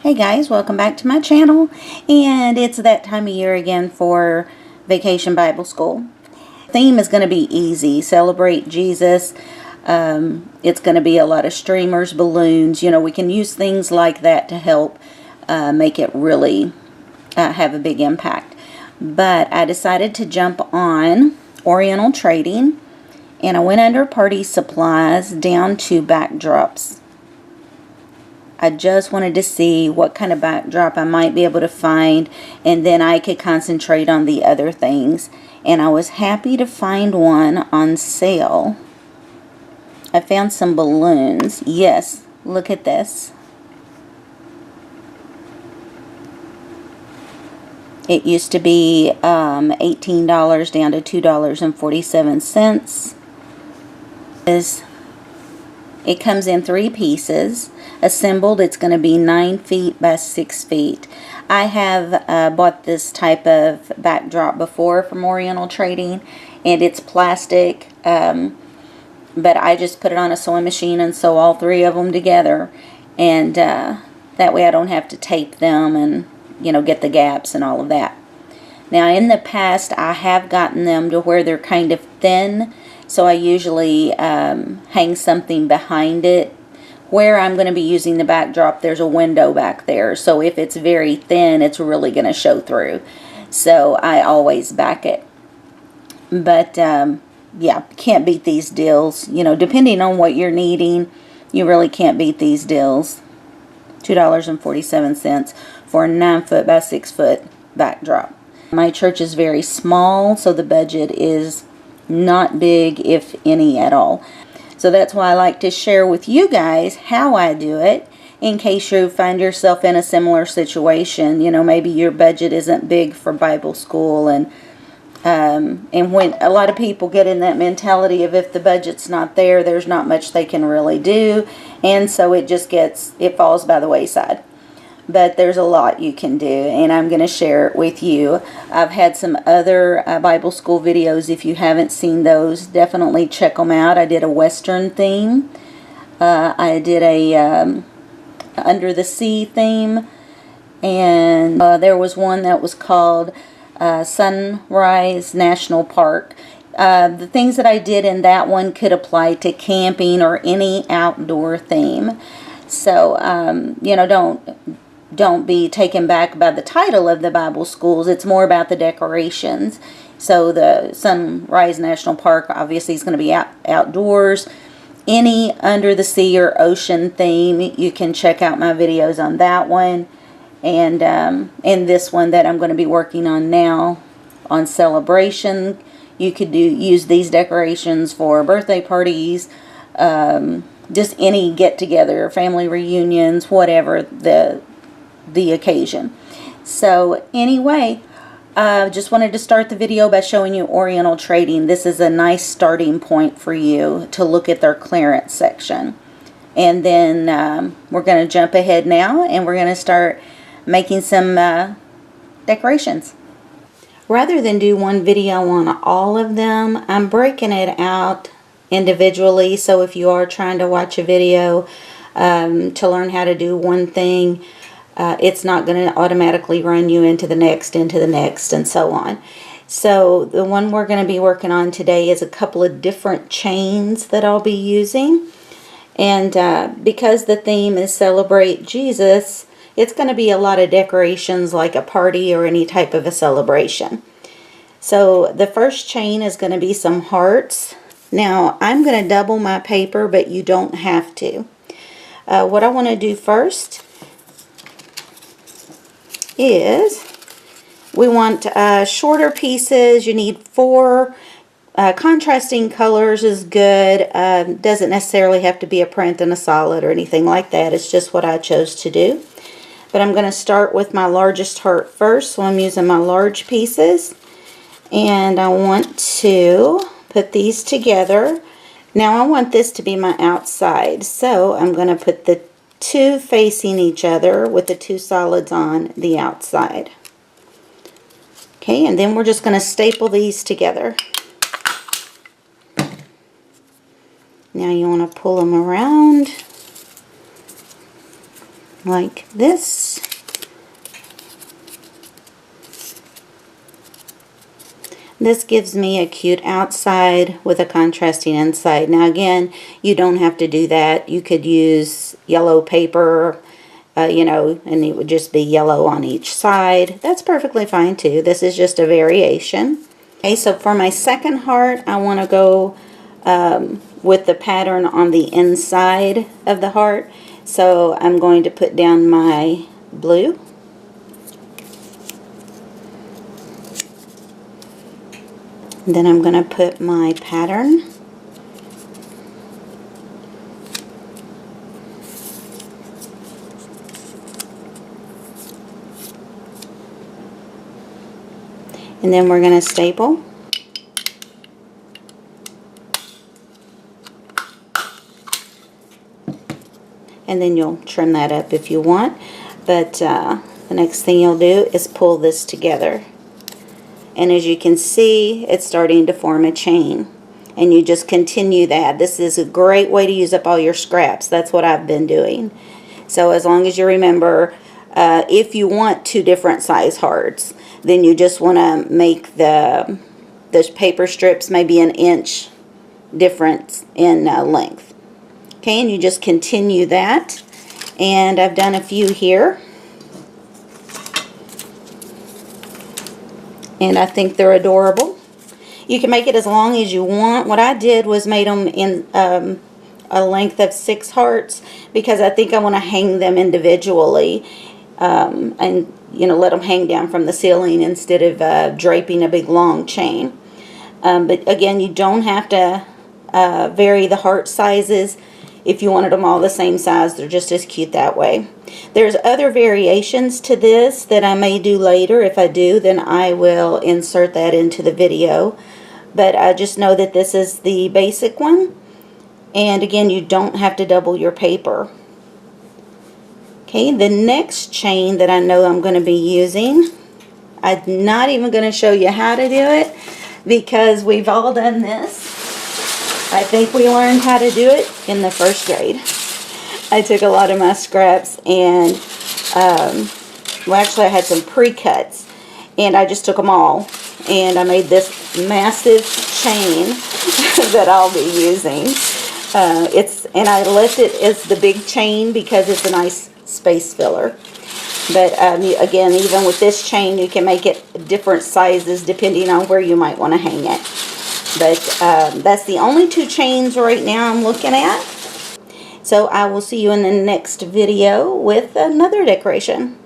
Hey guys, welcome back to my channel, and it's that time of year again for Vacation Bible School. The theme is going to be easy, celebrate Jesus. It's going to be a lot of streamers, balloons, we can use things like that to help make it really have a big impact. But I decided to jump on Oriental Trading, and I went under Party Supplies down to Backdrops. I just wanted to see what kind of backdrop I might be able to find, and then I could concentrate on the other things. And I was happy to find one on sale. I found some balloons. Yes, look at this. It used to be $18 down to $2.47. It comes in 3 pieces. Assembled, it's going to be 9 feet by 6 feet. I have bought this type of backdrop before from Oriental Trading, and it's plastic, but I just put it on a sewing machine and sew all 3 of them together, and that way I don't have to tape them and get the gaps and all of that. Now in the past I have gotten them to where they're kind of thin, so I usually hang something behind it. Where I'm going to be using the backdrop, there's a window back there, so if it's very thin, it's really going to show through. So I always back it. But yeah, can't beat these deals. Depending on what you're needing, you really can't beat these deals. $2.47 for a 9 foot by 6 foot backdrop. My church is very small, so the budget is not big, if any at all. So that's why I like to share with you guys how I do it, in case you find yourself in a similar situation. Maybe your budget isn't big for Bible school, and when a lot of people get in that mentality of if the budget's not there, there's not much they can really do, and so it falls by the wayside. But there's a lot you can do, and I'm going to share it with you. I've had some other Bible school videos. If you haven't seen those, definitely check them out. I did a Western theme. I did a Under the Sea theme. And there was one that was called Sunrise National Park. The things that I did in that one could apply to camping or any outdoor theme. So, don't be taken back by the title of the Bible schools. It's more about the decorations. So the Sunrise National Park obviously is going to be outdoors. Any under the sea or ocean theme, you can check out my videos on that one. And this one that I'm going to be working on now on celebration, you could use these decorations for birthday parties, just any get-together, family reunions, whatever the occasion. So anyway, just wanted to start the video by showing you Oriental Trading. This is a nice starting point for you to look at their clearance section. And then we're going to jump ahead now, and we're going to start making some decorations. Rather than do one video on all of them, I'm breaking it out individually. So if you are trying to watch a video to learn how to do one thing, it's not going to automatically run you into the next, and so on. So the one we're going to be working on today is a couple of different chains that I'll be using. And because the theme is Celebrate Jesus, it's going to be a lot of decorations like a party or any type of a celebration. So the first chain is going to be some hearts. Now I'm going to double my paper, but you don't have to. What I want to do first is we want shorter pieces. You need 4. Contrasting colors is good. Doesn't necessarily have to be a print and a solid or anything like that. It's just what I chose to do. But I'm going to start with my largest heart first. So I'm using my large pieces. And I want to put these together. Now I want this to be my outside. So I'm going to put the 2 facing each other with the 2 solids on the outside. Okay, and then we're just going to staple these together. Now you want to pull them around like this. This gives me a cute outside with a contrasting inside. Now again, you don't have to do that. You could use yellow paper, you know, and it would just be yellow on each side. That's perfectly fine too. This is just a variation. Okay, so for my second heart, I want to go with the pattern on the inside of the heart. So I'm going to put down my blue. And then I'm going to put my pattern. And then we're going to staple. And then you'll trim that up if you want. But the next thing you'll do is pull this together. And as you can see, it's starting to form a chain. And you just continue that. This is a great way to use up all your scraps. That's what I've been doing. So as long as you remember, if you want 2 different size hearts, then you just want to make the paper strips maybe an inch difference in length. Okay, and you just continue that. And I've done a few here. And I think they're adorable. You can make it as long as you want. What I did was made them in a length of 6 hearts because I think I want to hang them individually and, you know, let them hang down from the ceiling instead of draping a big long chain. But again, you don't have to vary the heart sizes. If you wanted them all the same size, they're just as cute that way. There's other variations to this that I may do later. If I do, then I will insert that into the video. But I just know that this is the basic one. And again, you don't have to double your paper. Okay, the next chain that I know I'm going to be using, I'm not even going to show you how to do it because we've all done this. I think we learned how to do it in the 1st grade. I took a lot of my scraps and, well, actually I had some pre-cuts and I just took them all and I made this massive chain that I'll be using. And I left it as the big chain because it's a nice space filler. But again, even with this chain, you can make it different sizes depending on where you might want to hang it. But that's the only 2 chains right now I'm looking at. So I will see you in the next video with another decoration.